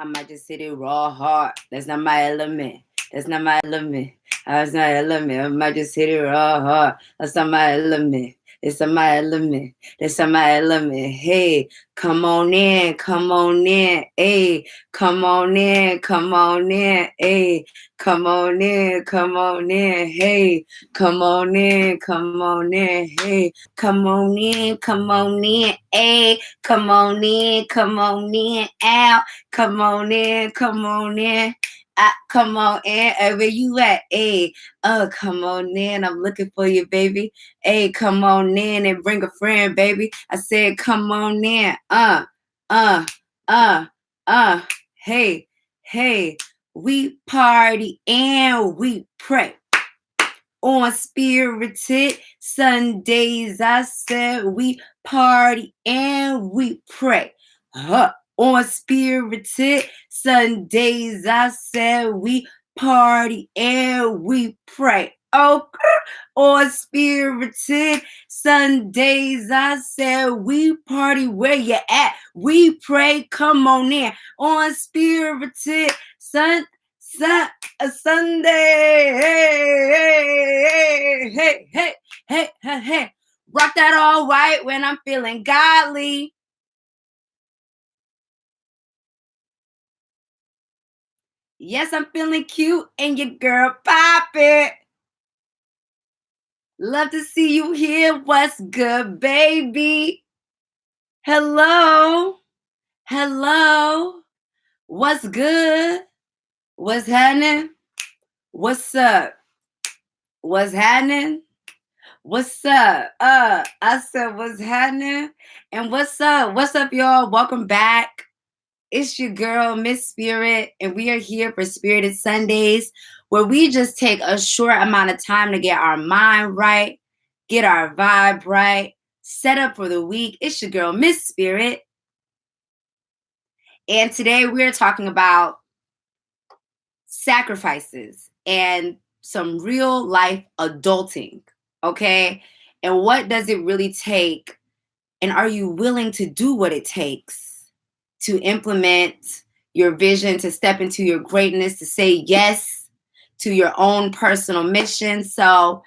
I might just hit it raw hard. That's not my element. That's not my element. That's not my element. I might just hit it raw hard. That's not my element. It's not my element. That's not my element. Hey, come on in. Come on in. Hey, come on in. Come on in. Hey, come on in. Come on in. Hey, come on in. Come on in. Hey, come on in. Come on in. Hey, come on in. Come on in. Out. Come on in, come on in. Come on in. Hey, where you at? Hey, come on in. I'm looking for you, baby. Hey, come on in and bring a friend, baby. I said, come on in. Uh, uh. Hey, hey. We party and we pray. On Spirited Sundays, I said we party and we pray. On Spirited Sundays, I said we party and we pray. Oh, on Spirited Sundays, I said we party where you at. We pray, come on in. On Spirited a Sunday. Hey. Rock that all white when I'm feeling godly. Yes, I'm feeling cute and your girl pop it. Love to see you here. What's good, baby? Hello. What's good? What's happening? What's up? What's happening? What's up? I said, what's happening? And what's up? What's up, y'all? Welcome back. It's your girl, Miss Spirit, and we are here for Spirited Sundays, where we just take a short amount of time to get our mind right, get our vibe right, set up for the week. It's your girl, Miss Spirit. And today we're talking about sacrifices and some real life adulting, okay? And what does it really take? And are you willing to do what it takes to implement your vision, to step into your greatness, to say yes to your own personal mission? So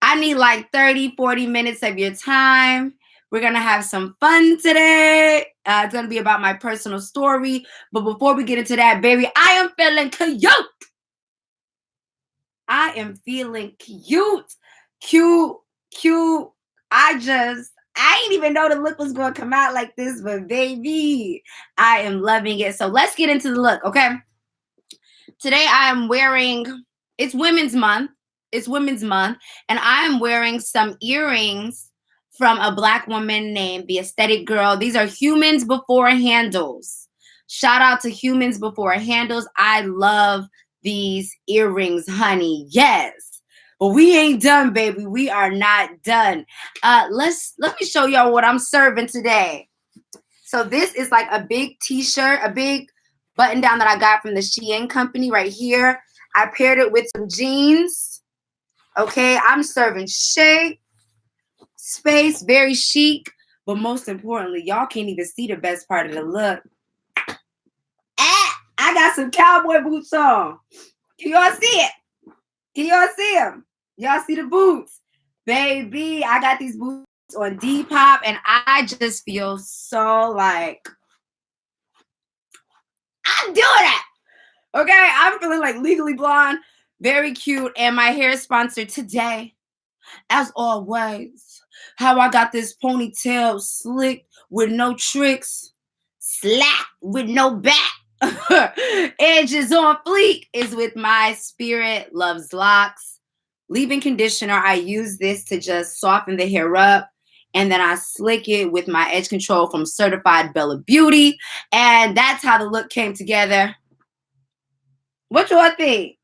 I need like 30, 40 minutes of your time. We're going to have some fun today. It's going to be about my personal story. But before we get into that, baby, I am feeling cute. I am feeling cute. I didn't even know the look was going to come out like this, but baby, I am loving it. So let's get into the look, okay? Today I am wearing, it's Women's Month. And I am wearing some earrings from a Black woman named The Aesthetic Girl. These are Humans Before Handles. Shout out to Humans Before Handles. I love these earrings, honey. Yes. But we ain't done, baby. We are not done. Let me show y'all what I'm serving today. So this is like a big t-shirt, a big button down that I got from the Shein company right here. I paired it with some jeans. Okay, I'm serving shape, space, very chic. But most importantly, y'all can't even see the best part of the look. I got some cowboy boots on. Can y'all see it? Can y'all see them? Y'all see the boots? Baby, I got these boots on Depop, and I just feel so like I'm doing it. Okay, I'm feeling like Legally Blonde, very cute, and my hair is sponsored today, as always. How I got this ponytail slick with no tricks, slap with no back. Edges on fleek is with my Spirit Loves Locks leave-in conditioner. I use this to just soften the hair up, and then I slick it with my edge control from Certified Bella Beauty, and that's how the look came together. What y'all think?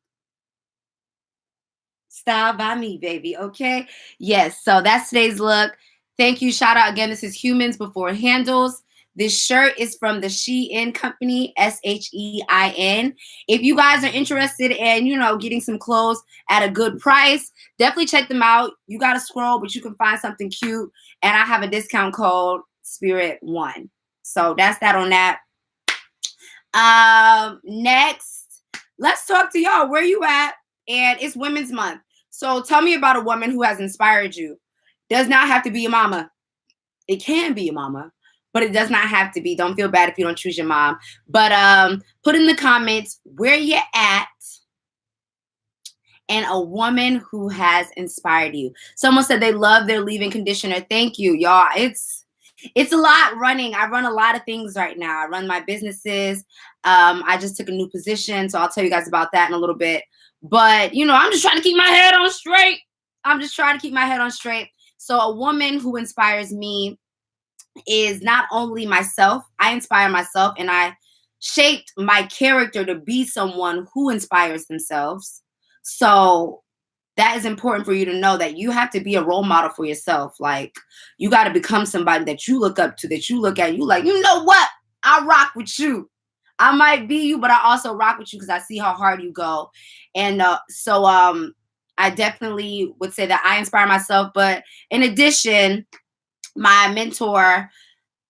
Style by me, baby. Okay. Yes. So that's today's look. Thank you. Shout out again. This is Humans Before Handles. This shirt is from the Shein company, Shein. If you guys are interested in, getting some clothes at a good price, definitely check them out. You got to scroll, but you can find something cute. And I have a discount code, Spirit1. So that's that on that. Next, let's talk to y'all. Where you at? And it's Women's Month. So tell me about a woman who has inspired you. Does not have to be your mama. It can be your mama, but it does not have to be. Don't feel bad if you don't choose your mom. But put in the comments where you're at and a woman who has inspired you. Someone said they love their leave-in conditioner. Thank you, y'all. It's a lot running. I run a lot of things right now. I run my businesses. I just took a new position, so I'll tell you guys about that in a little bit. But, I'm just trying to keep my head on straight. So a woman who inspires me is not only myself. I inspire myself, and I shaped my character to be someone who inspires themselves. So that is important for you to know, that you have to be a role model for yourself. Like, you got to become somebody that you look up to, that you look at, you like, you know what? I rock with you. I might be you, but I also rock with you because I see how hard you go. And so I definitely would say that I inspire myself. But in addition, my mentor,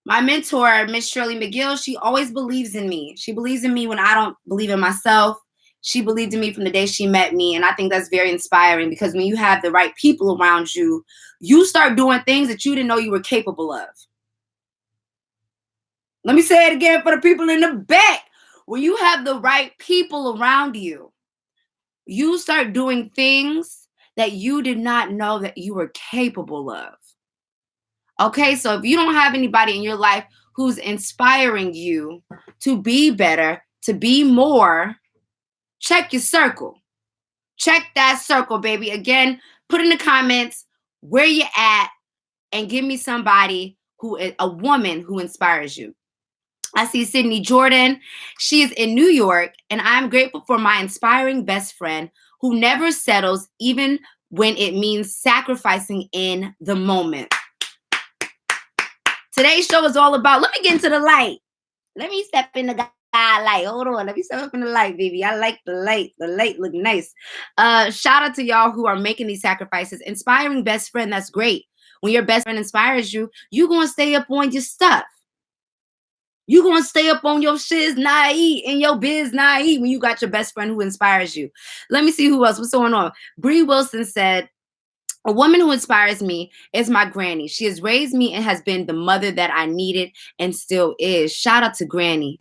Miss Shirley McGill, she always believes in me. She believes in me when I don't believe in myself. She believed in me from the day she met me. And I think that's very inspiring, because when you have the right people around you, you start doing things that you didn't know you were capable of. Let me say it again for the people in the back. When you have the right people around you, you start doing things that you did not know that you were capable of. Okay, so if you don't have anybody in your life who's inspiring you to be better, to be more, check your circle. Check that circle, baby. Again, put in the comments where you're at and give me somebody a woman who inspires you. I see Sydney Jordan. She is in New York, and I'm grateful for my inspiring best friend who never settles, even when it means sacrificing in the moment. Today's show is all about, let me get into the light. Let me step in the light. Hold on. Let me step up in the light, baby. I like the light. The light look nice. Shout out to y'all who are making these sacrifices. Inspiring best friend, that's great. When your best friend inspires you, you're going to stay up on your stuff. You're going to stay up on your shiz naive and your biz naive when you got your best friend who inspires you. Let me see who else. What's going on? Bree Wilson said, a woman who inspires me is my granny. She has raised me and has been the mother that I needed and still is. Shout out to Granny.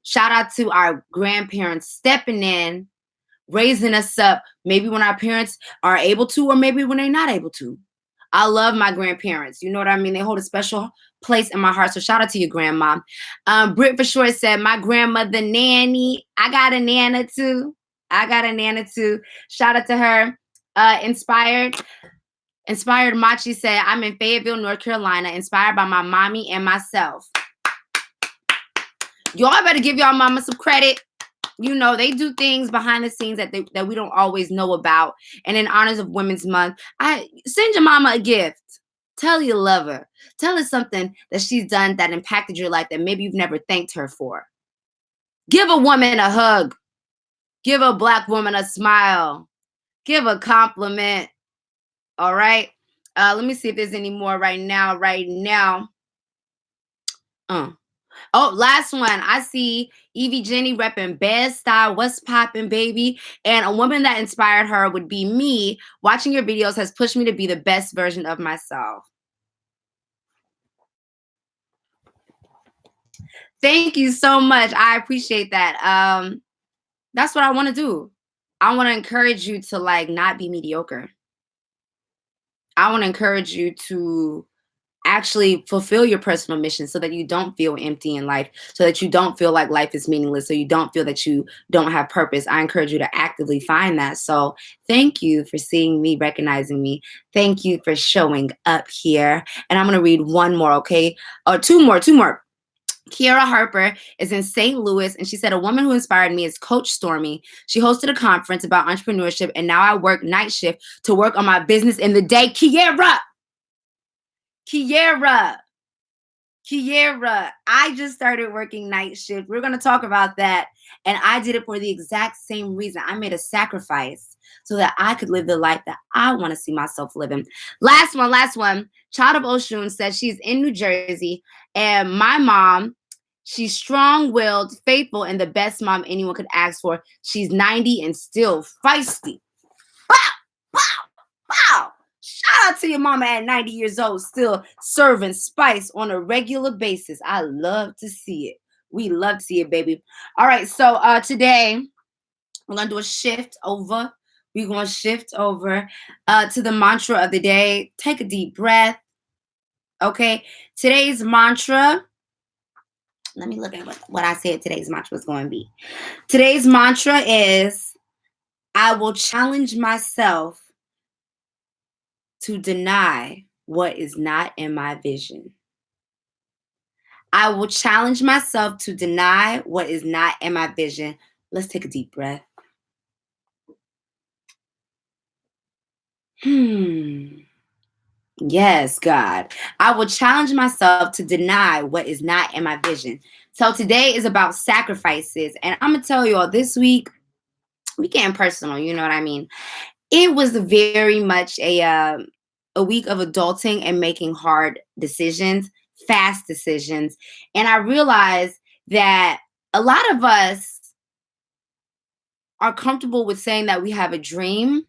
Shout out to our grandparents stepping in, raising us up, maybe when our parents are able to, or maybe when they're not able to. I love my grandparents. You know what I mean? They hold a special place in my heart. So shout out to your grandma. Britt for sure said, my grandmother nanny. I got a nana too. Shout out to her. Inspired Machi said, I'm in Fayetteville, North Carolina, inspired by my mommy and myself. Y'all better give y'all mama some credit. They do things behind the scenes that we don't always know about. And in honors of Women's Month, I send your mama a gift. Tell her you love her. Tell her something that she's done that impacted your life that maybe you've never thanked her for. Give a woman a hug. Give a Black woman a smile. Give a compliment. All right. Let me see if there's any more right now. Oh, last one. I see Evie Jenny repping Bed Style. What's poppin', baby? And a woman that inspired her would be me. Watching your videos has pushed me to be the best version of myself. Thank you so much. I appreciate that. That's what I want to do. I want to encourage you to not be mediocre. I want to encourage you to actually fulfill your personal mission so that you don't feel empty in life, so that you don't feel like life is meaningless, so you don't feel that you don't have purpose. I encourage you to actively find that. So thank you for seeing me, recognizing me. Thank you for showing up here. And I'm going to read one more, okay? Or two more. Kiara Harper is in St. Louis, and she said, a woman who inspired me is Coach Stormy. She hosted a conference about entrepreneurship, and now I work night shift to work on my business in the day. Kiera, I just started working night shift. We're going to talk about that. And I did it for the exact same reason. I made a sacrifice so that I could live the life that I want to see myself living. Last one. Child of Oshun says she's in New Jersey. And my mom, She's strong-willed, faithful, and the best mom anyone could ask for. She's 90 and still feisty. Wow! Wow! Wow! Shout out to your mama at 90 years old, still serving spice on a regular basis. I love to see it. We love to see it, baby. All right, so today we're gonna do a shift over. We're gonna shift over to the mantra of the day. Take a deep breath. Okay, today's mantra. Let me look at what I said today's mantra was going to be. Today's mantra is, I will challenge myself to deny what is not in my vision. I will challenge myself to deny what is not in my vision. Let's take a deep breath. Yes, God. I will challenge myself to deny what is not in my vision. So today is about sacrifices. And I'm going to tell you all, this week, we getting personal, you know what I mean? It was very much a week of adulting and making hard decisions, fast decisions. And I realized that a lot of us are comfortable with saying that we have a dream,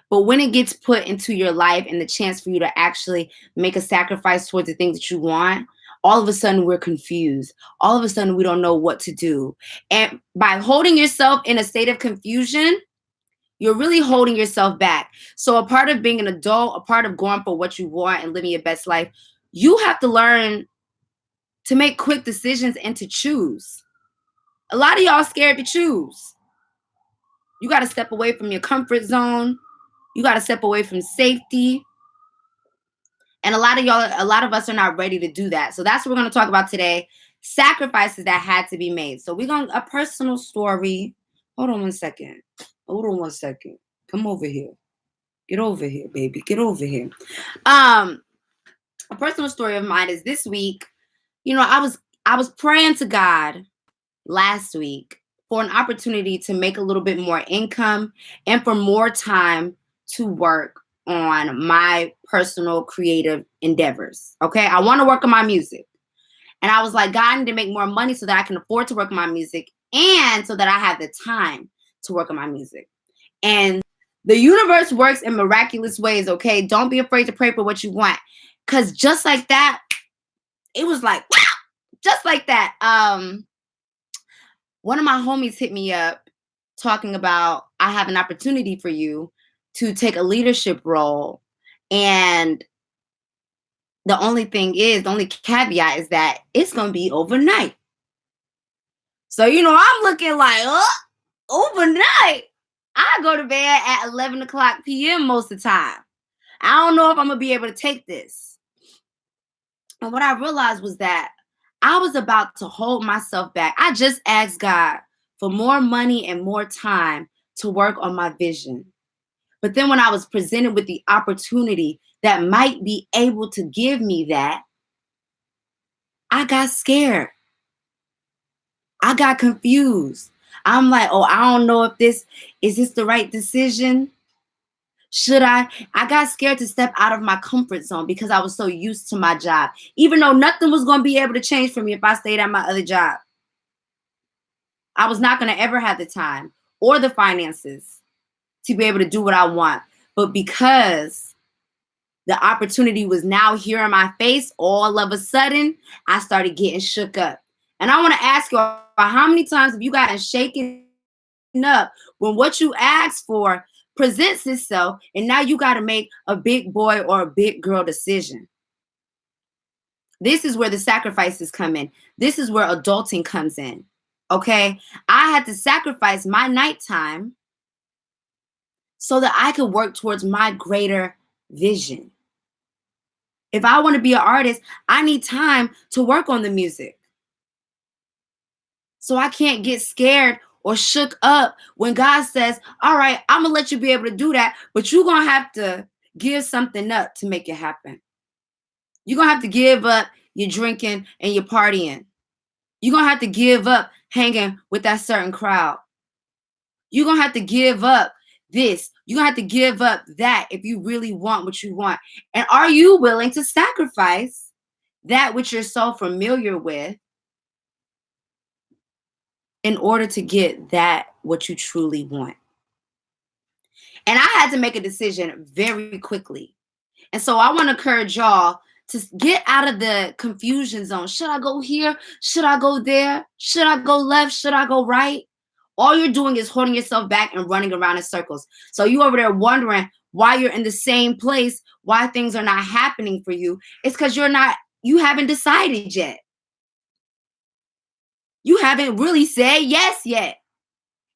but when it gets put into your life and the chance for you to actually make a sacrifice towards the things that you want, all of a sudden we're confused. All of a sudden we don't know what to do. And by holding yourself in a state of confusion, you're really holding yourself back. So a part of being an adult, a part of going for what you want and living your best life, you have to learn to make quick decisions and to choose. A lot of y'all scared to choose. You got to step away from your comfort zone. You got to step away from safety. And a lot of us are not ready to do that. So that's what we're going to talk about today. Sacrifices that had to be made. So we're going to, a personal story. Hold on one second. Come over here. Get over here, baby. Get over here. A personal story of mine is this week. You know, I was praying to God last week for an opportunity to make a little bit more income and for more time to work on my personal creative endeavors. Okay. I want to work on my music. And I was like, God, I need to make more money so that I can afford to work on my music and so that I have the time to work on my music. And the universe works in miraculous ways, okay? Don't be afraid to pray for what you want. Because just like that, it was like, wow, just like that. One of my homies hit me up talking about, I have an opportunity for you to take a leadership role. And the only caveat is that it's going to be overnight. So, you know, I'm looking like, overnight? I go to bed at 11 o'clock p.m. most of the time. I don't know if I'm going to be able to take this. And what I realized was that I was about to hold myself back. I just asked God for more money and more time to work on my vision. But then when I was presented with the opportunity that might be able to give me that, I got scared. I got confused. I'm like, oh, I don't know if is this the right decision? Should I got scared to step out of my comfort zone because I was so used to my job, even though nothing was going to be able to change for me if I stayed at my other job. I was not going to ever have the time or the finances to be able to do what I want. But because the opportunity was now here in my face, all of a sudden, I started getting shook up. And I want to ask you, how many times have you gotten shaken up when what you asked for presents itself and now you got to make a big boy or a big girl decision? This is where the sacrifices come in. This is where adulting comes in. Okay? I had to sacrifice my nighttime so that I could work towards my greater vision. If I want to be an artist, I need time to work on the music. So I can't get scared or shook up when God says, all right, I'm going to let you be able to do that, but you're going to have to give something up to make it happen. You're going to have to give up your drinking and your partying. You're going to have to give up hanging with that certain crowd. You're going to have to give up this. You're going to have to give up that if you really want what you want. And are you willing to sacrifice that which you're so familiar with in order to get that what you truly want. And I had to make a decision very quickly. And so I want to encourage y'all to get out of the confusion zone. Should I go here? Should I go there? Should I go left? Should I go right? All you're doing is holding yourself back and running around in circles. So you over there wondering why you're in the same place, why things are not happening for you. It's because you haven't decided yet. You haven't really said yes yet.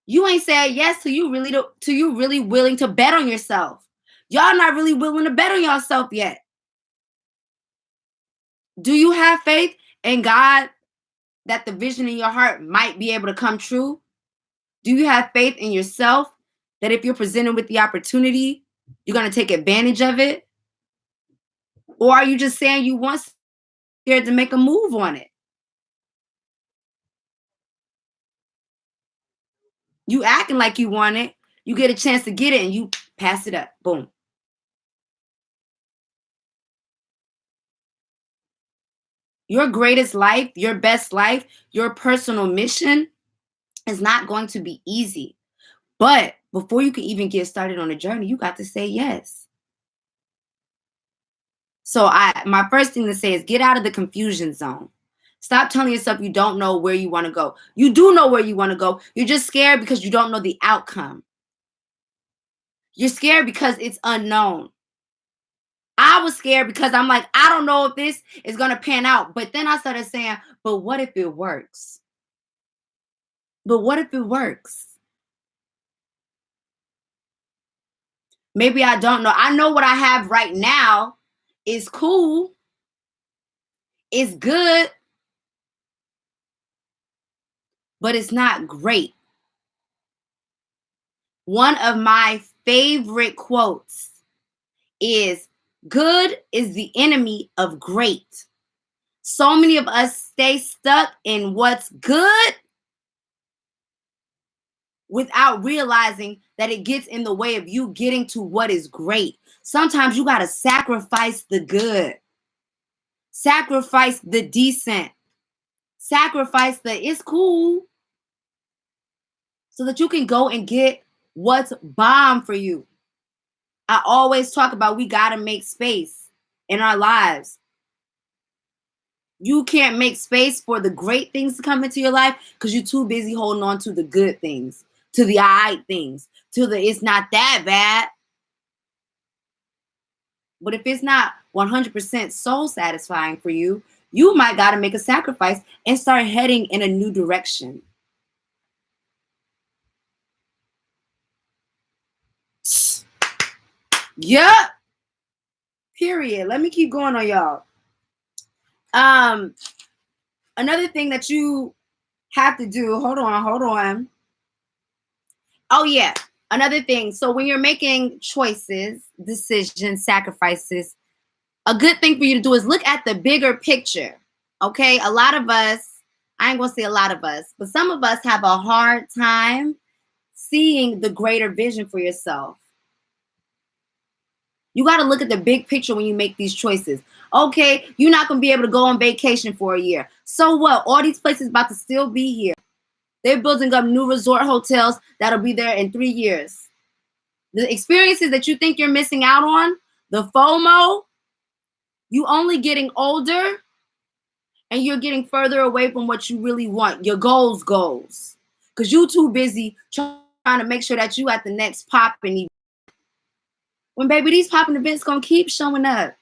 You ain't said yes till you really willing to bet on yourself. Y'all not really willing to bet on yourself yet. Do you have faith in God that the vision in your heart might be able to come true? Do you have faith in yourself that if you're presented with the opportunity, you're going to take advantage of it? Or are you just saying you want scared to make a move on it? You acting like you want it. You get a chance to get it and you pass it up. Boom. Your greatest life, your best life, your personal mission is not going to be easy. But before you can even get started on a journey, you got to say yes. So my first thing to say is get out of the confusion zone. Stop telling yourself you don't know where you want to go. You do know where you want to go. You're just scared because you don't know the outcome. You're scared because it's unknown. I was scared because I'm like, I don't know if this is going to pan out. But then I started saying, but what if it works? But what if it works? Maybe I don't know. I know what I have right now is cool. It's good. But it's not great. One of my favorite quotes is, good is the enemy of great. So many of us stay stuck in what's good without realizing that it gets in the way of you getting to what is great. Sometimes you got to sacrifice the good, sacrifice the decent, sacrifice the it's cool so that you can go and get what's bomb for you. I always talk about we got to make space in our lives. You can't make space for the great things to come into your life because you're too busy holding on to the good things, to the all right things, to the it's not that bad. But if it's not 100% soul satisfying for you, you might got to make a sacrifice and start heading in a new direction. Yep. Period. Let me keep going on y'all. Another thing that you have to do, hold on. Oh yeah, another thing. So when you're making choices, decisions, sacrifices, a good thing for you to do is look at the bigger picture. Okay, a lot of us, I ain't gonna say a lot of us, but some of us have a hard time seeing the greater vision for yourself. You got to look at the big picture when you make these choices. Okay, you're not going to be able to go on vacation for a year. So what? All these places about to still be here. They're building up new resort hotels that'll be there in 3 years. The experiences that you think you're missing out on, the FOMO, you only getting older and you're getting further away from what you really want, your goals. Because you too busy trying to make sure that you at the next popping event. When, baby, these popping events going to keep showing up.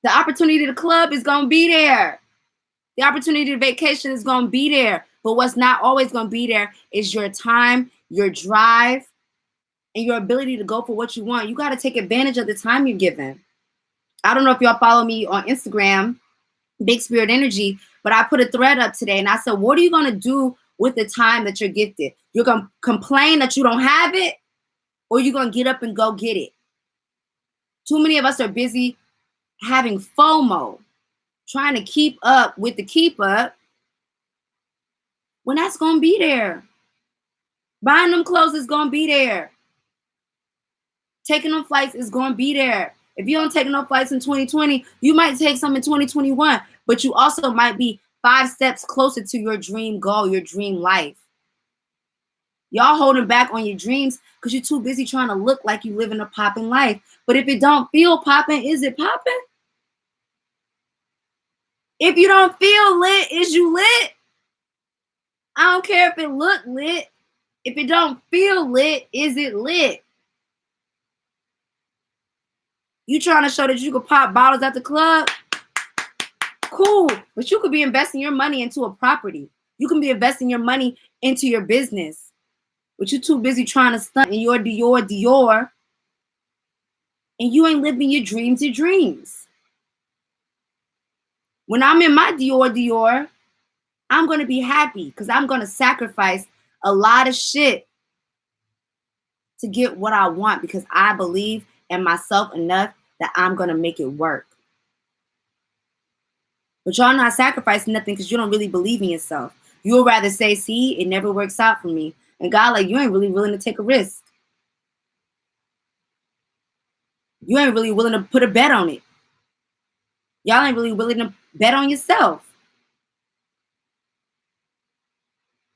The opportunity to club is going to be there. The opportunity to vacation is going to be there. But what's not always going to be there is your time, your drive, and your ability to go for what you want. You got to take advantage of the time you're given. I don't know if y'all follow me on Instagram, Big Spirit Energy, but I put a thread up today and I said, what are you going to do with the time that you're gifted? You're going to complain that you don't have it, or you're going to get up and go get it? Too many of us are busy having FOMO, trying to keep up with the keep up, when that's going to be there. Buying them clothes is going to be there. Taking them flights is going to be there. If you don't take no flights in 2020, you might take some in 2021, but you also might be 5 steps closer to your dream goal, your dream life. Y'all holding back on your dreams because you're too busy trying to look like you live in a popping life. But if it don't feel popping, is it popping? If you don't feel lit, is you lit? I don't care if it look lit. If it don't feel lit, is it lit? You trying to show that you can pop bottles at the club? Cool. But you could be investing your money into a property. You can be investing your money into your business. But you're too busy trying to stunt in your Dior. And you ain't living your dreams. When I'm in my Dior, I'm going to be happy because I'm going to sacrifice a lot of shit to get what I want because I believe in myself enough that I'm going to make it work. But y'all not sacrificing nothing because you don't really believe in yourself. You'll rather say, see, it never works out for me. And God, like, you ain't really willing to take a risk. You ain't really willing to put a bet on it. Y'all ain't really willing to bet on yourself.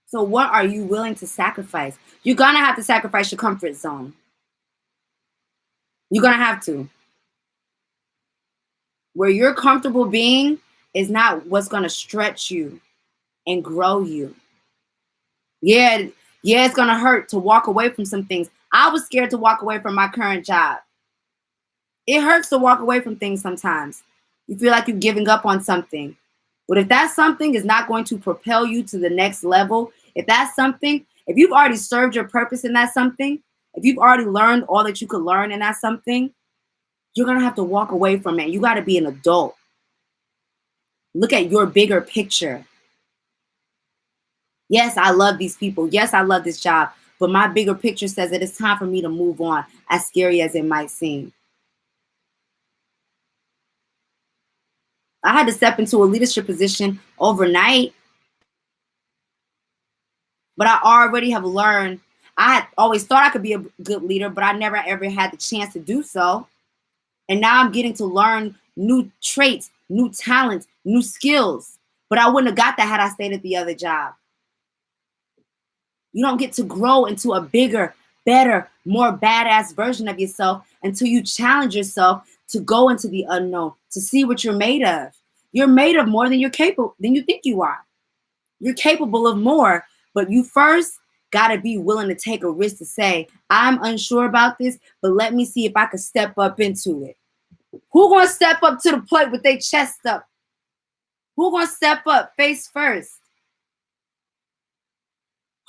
So what are you willing to sacrifice? You're going to have to sacrifice your comfort zone. You're going to have to. Where you're comfortable being is not what's going to stretch you and grow you. Yeah, it's going to hurt to walk away from some things. I was scared to walk away from my current job. It hurts to walk away from things sometimes. You feel like you're giving up on something. But if that something is not going to propel you to the next level, if that's something, if you've already served your purpose in that something, if you've already learned all that you could learn in that something, you're going to have to walk away from it. You got to be an adult. Look at your bigger picture. Yes, I love these people. Yes, I love this job. But my bigger picture says that it's time for me to move on, as scary as it might seem. I had to step into a leadership position overnight. But I already have learned. I had always thought I could be a good leader, but I never ever had the chance to do so. And now I'm getting to learn new traits, new talents, new skills. But I wouldn't have got that had I stayed at the other job. You don't get to grow into a bigger, better, more badass version of yourself until you challenge yourself to go into the unknown, to see what you're made of. You're made of more than you think you are. You're capable of more, but you first got to be willing to take a risk to say, I'm unsure about this, but let me see if I can step up into it. Who gonna step up to the plate with their chest up? Who gonna step up face first?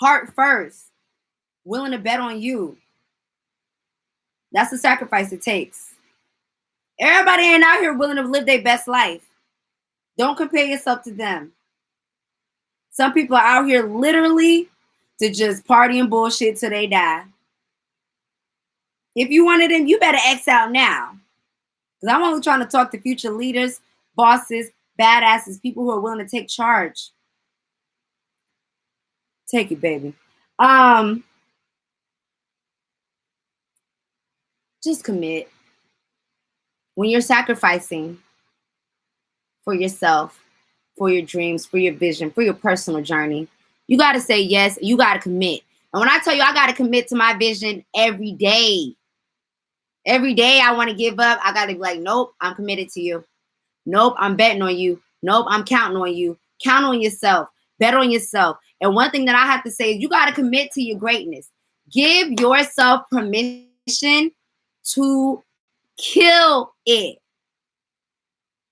Heart first. Willing to bet on you. That's the sacrifice it takes. Everybody ain't out here willing to live their best life. Don't compare yourself to them. Some people are out here literally to just party and bullshit till they die. If you wanted them, you better X out now. Because I'm only trying to talk to future leaders, bosses, badasses, people who are willing to take charge. Take it, baby. Just commit. When you're sacrificing for yourself, for your dreams, for your vision, for your personal journey, you got to say yes. You got to commit. And when I tell you I got to commit to my vision every day, I want to give up. I got to be like, nope, I'm committed to you. Nope, I'm betting on you. Nope, I'm counting on you. Count on yourself. Bet on yourself. And one thing that I have to say is you got to commit to your greatness. Give yourself permission to kill it.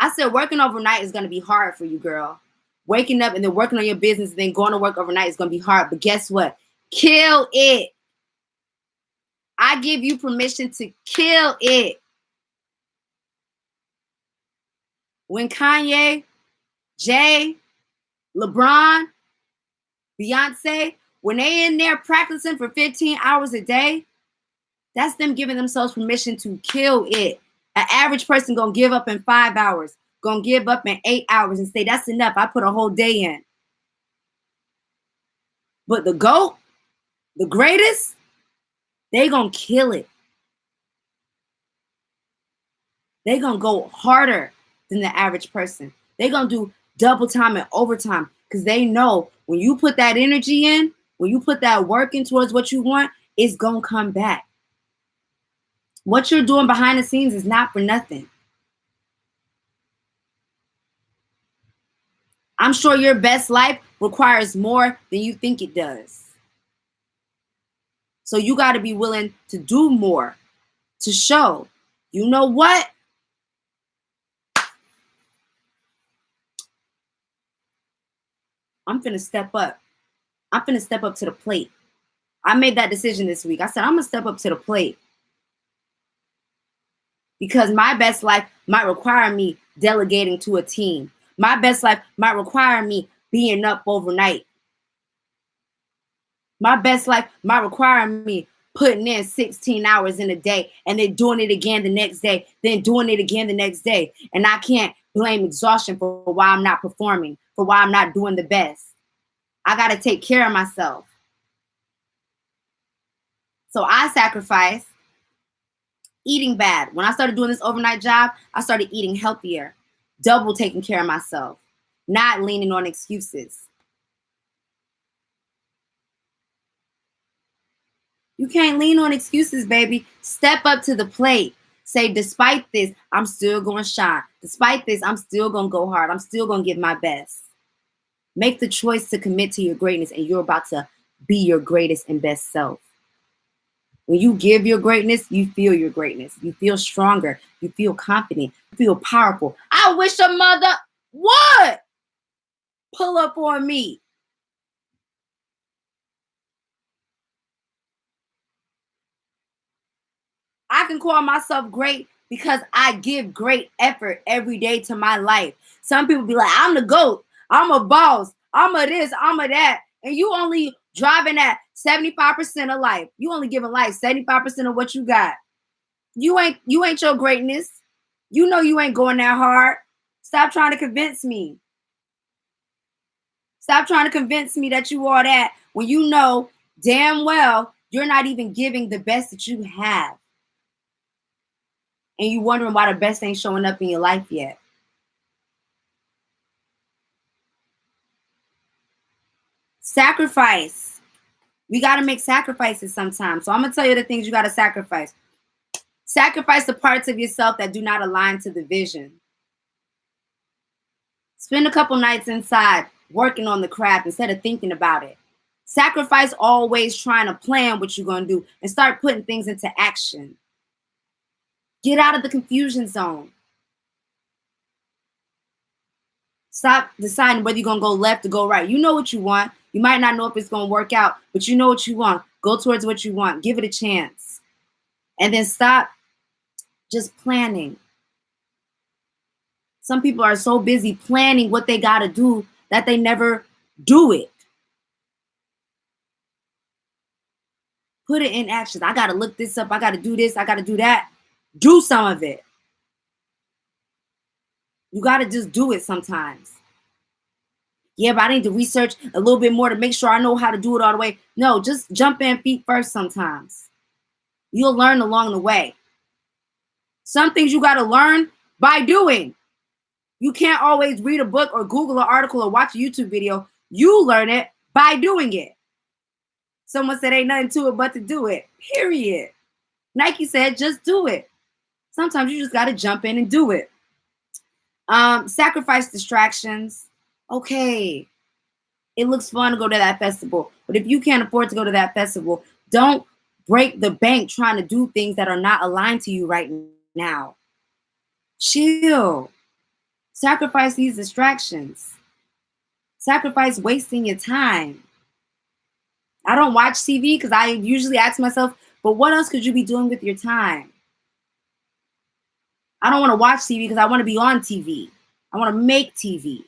I said working overnight is going to be hard for you, girl. Waking up and then working on your business and then going to work overnight is going to be hard. But guess what? Kill it. I give you permission to kill it. When Kanye, Jay, LeBron, Beyonce, when they in there practicing for 15 hours a day, that's them giving themselves permission to kill it. An average person gonna give up in 5 hours, gonna give up in 8 hours and say, that's enough. I put a whole day in. But the GOAT, the greatest, they gonna kill it. They gonna go harder than the average person. They gonna do double time and overtime, because they know when you put that energy in, when you put that work in towards what you want, it's going to come back. What you're doing behind the scenes is not for nothing. I'm sure your best life requires more than you think it does. So you got to be willing to do more to show, you know what? I'm finna step up. I'm finna step up to the plate. I made that decision this week. I said, I'm gonna step up to the plate. Because my best life might require me delegating to a team. My best life might require me being up overnight. My best life might require me putting in 16 hours in a day and then doing it again the next day, then doing it again the next day. And I can't blame exhaustion for why I'm not performing, for why I'm not doing the best. I got to take care of myself. So I sacrifice eating bad. When I started doing this overnight job, I started eating healthier, double taking care of myself, not leaning on excuses. You can't lean on excuses, baby. Step up to the plate. Say, despite this, I'm still going to shine. Despite this, I'm still going to go hard. I'm still going to give my best. Make the choice to commit to your greatness, and you're about to be your greatest and best self. When you give your greatness, you feel your greatness. You feel stronger. You feel confident. You feel powerful. I wish a mother would pull up on me. I can call myself great because I give great effort every day to my life. Some people be like, I'm the GOAT. I'm a boss. I'm a this. I'm a that. And you only driving at 75% of life. You only giving life 75% of what you got. You ain't your greatness. You know you ain't going that hard. Stop trying to convince me. Stop trying to convince me that you are that when you know damn well you're not even giving the best that you have. And you wondering why the best ain't showing up in your life yet. Sacrifice. We got to make sacrifices sometimes. So I'm going to tell you the things you got to sacrifice. Sacrifice the parts of yourself that do not align to the vision. Spend a couple nights inside working on the craft instead of thinking about it. Sacrifice always trying to plan what you're going to do and start putting things into action. Get out of the confusion zone. Stop deciding whether you're going to go left or go right. You know what you want. You might not know if it's going to work out, but you know what you want. Go towards what you want. Give it a chance. And then stop just planning. Some people are so busy planning what they got to do that they never do it. Put it in action. I got to look this up. I got to do this. I got to do that. Do some of it. You got to just do it sometimes. Yeah, but I need to research a little bit more to make sure I know how to do it all the way. No, just jump in feet first sometimes. You'll learn along the way. Some things you got to learn by doing. You can't always read a book or Google an article or watch a YouTube video. You learn it by doing it. Someone said ain't nothing to it but to do it. Period. Nike said just do it. Sometimes you just got to jump in and do it. Sacrifice distractions. Okay, it looks fun to go to that festival, but if you can't afford to go to that festival, don't break the bank trying to do things that are not aligned to you right now. Chill. Sacrifice these distractions. Sacrifice wasting your time. I don't watch TV because I usually ask myself, but what else could you be doing with your time? I don't want to watch TV because I want to be on TV. I want to make TV.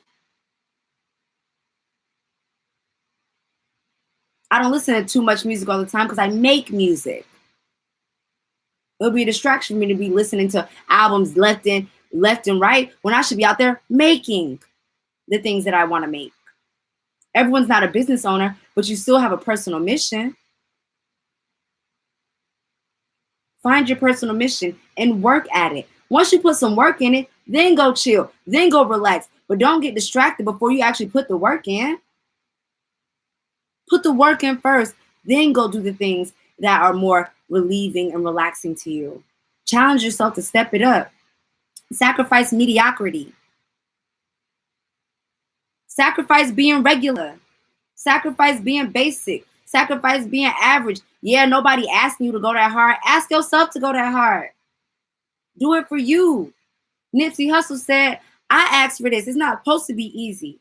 I don't listen to too much music all the time because I make music. It'll be a distraction for me to be listening to albums left and right when I should be out there making the things that I want to make. Everyone's not a business owner, but you still have a personal mission. Find your personal mission and work at it. Once you put some work in it, then go chill, then go relax. But don't get distracted before you actually put the work in. Put the work in first, then go do the things that are more relieving and relaxing to you. Challenge yourself to step it up. Sacrifice mediocrity. Sacrifice being regular. Sacrifice being basic. Sacrifice being average. Yeah, nobody asking you to go that hard. Ask yourself to go that hard. Do it for you. Nipsey Hussle said, I asked for this. It's not supposed to be easy.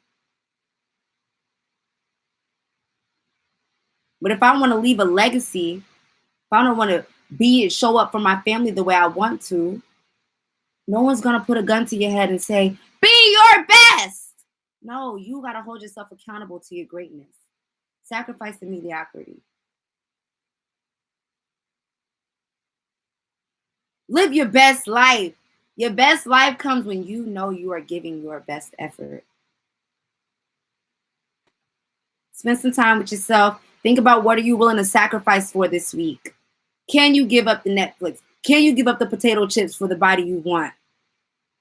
But if I want to leave a legacy, if I don't want to show up for my family the way I want to, no one's going to put a gun to your head and say, be your best. No, you got to hold yourself accountable to your greatness. Sacrifice the mediocrity. Live your best life. Your best life comes when you know you are giving your best effort. Spend some time with yourself. Think about what are you willing to sacrifice for this week. Can you give up the Netflix? Can you give up the potato chips for the body you want?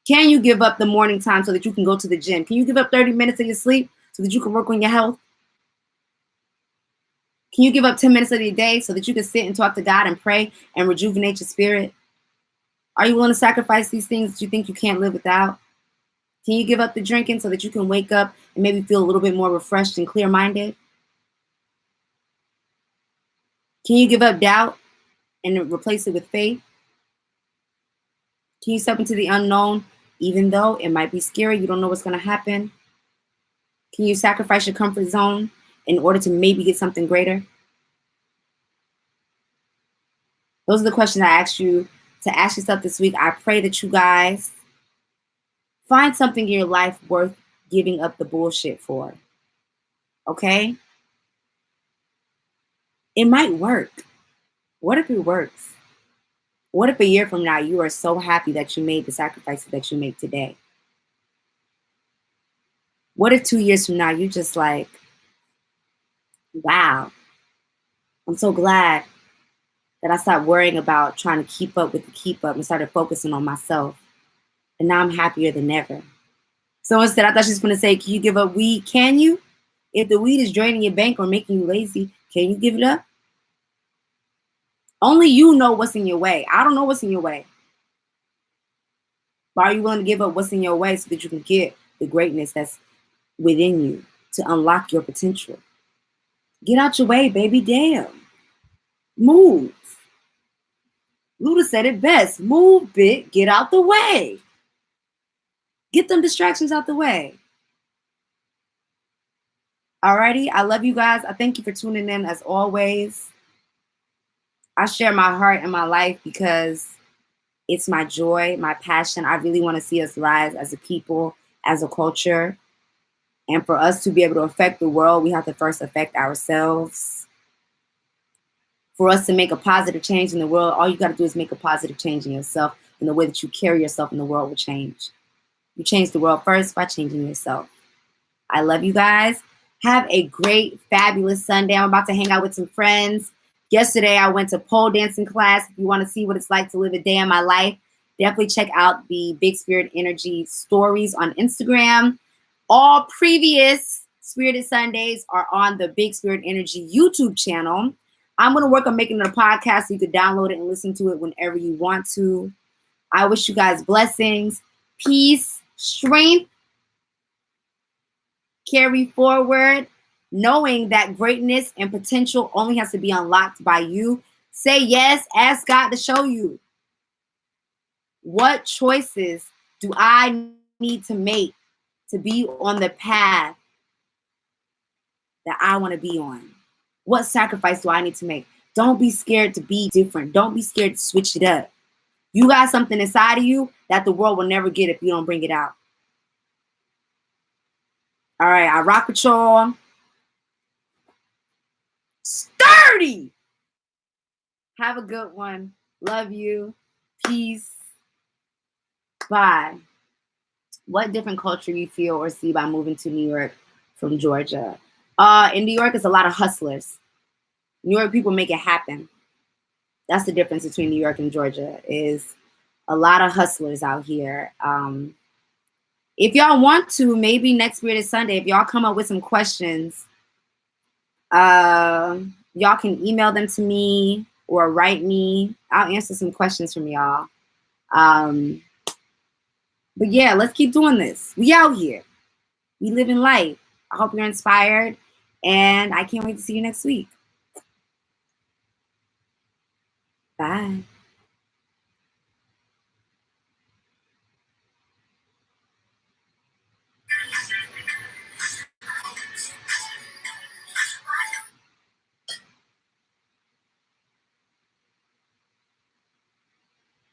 Can you give up the morning time so that you can go to the gym? Can you give up 30 minutes of your sleep so that you can work on your health? Can you give up 10 minutes of your day so that you can sit and talk to God and pray and rejuvenate your spirit? Are you willing to sacrifice these things that you think you can't live without? Can you give up the drinking so that you can wake up and maybe feel a little bit more refreshed and clear-minded? Can you give up doubt and replace it with faith? Can you step into the unknown even though it might be scary? You don't know what's going to happen. Can you sacrifice your comfort zone in order to maybe get something greater? Those are the questions I asked you to ask yourself this week. I pray that you guys find something in your life worth giving up the bullshit for. Okay? It might work. What if it works? What if a year from now you are so happy that you made the sacrifices that you make today? What if 2 years from now you just like, wow, I'm so glad that I stopped worrying about trying to keep up with the keep up and started focusing on myself. And now I'm happier than ever. So instead, I thought she was going to say, can you give up weed? Can you? If the weed is draining your bank or making you lazy, can you give it up? Only you know what's in your way. I don't know what's in your way. But are you willing to give up what's in your way so that you can get the greatness that's within you to unlock your potential? Get out your way, baby. Damn. Move. Luda said it best. Move, bit. Get out the way. Get them distractions out the way. Alrighty. I love you guys. I thank you for tuning in as always. I share my heart and my life because it's my joy, my passion. I really want to see us rise as a people, as a culture. And for us to be able to affect the world, we have to first affect ourselves. For us to make a positive change in the world, all you got to do is make a positive change in yourself, and the way that you carry yourself in the world will change. You change the world first by changing yourself. I love you guys. Have a great, fabulous Sunday. I'm about to hang out with some friends. Yesterday, I went to pole dancing class. If you want to see what it's like to live a day in my life, definitely check out the Big Spirit Energy stories on Instagram. All previous Spirited Sundays are on the Big Spirit Energy YouTube channel. I'm going to work on making it a podcast so you can download it and listen to it whenever you want to. I wish you guys blessings, peace, strength. Carry forward, knowing that greatness and potential only has to be unlocked by you. Say yes, ask God to show you. What choices do I need to make to be on the path that I want to be on? What sacrifice do I need to make? Don't be scared to be different. Don't be scared to switch it up. You got something inside of you that the world will never get if you don't bring it out. All right, I rock with y'all. Sturdy. Have a good one. Love you. Peace. Bye. What different culture you feel or see by moving to New York from Georgia? In New York, it's a lot of hustlers. New York people make it happen. That's the difference between New York and Georgia, is a lot of hustlers out here. If y'all want to, maybe next Spirited Sunday, if y'all come up with some questions, y'all can email them to me or write me. I'll answer some questions from y'all. But yeah, let's keep doing this. We out here. We live in life. I hope you're inspired, and I can't wait to see you next week. Bye.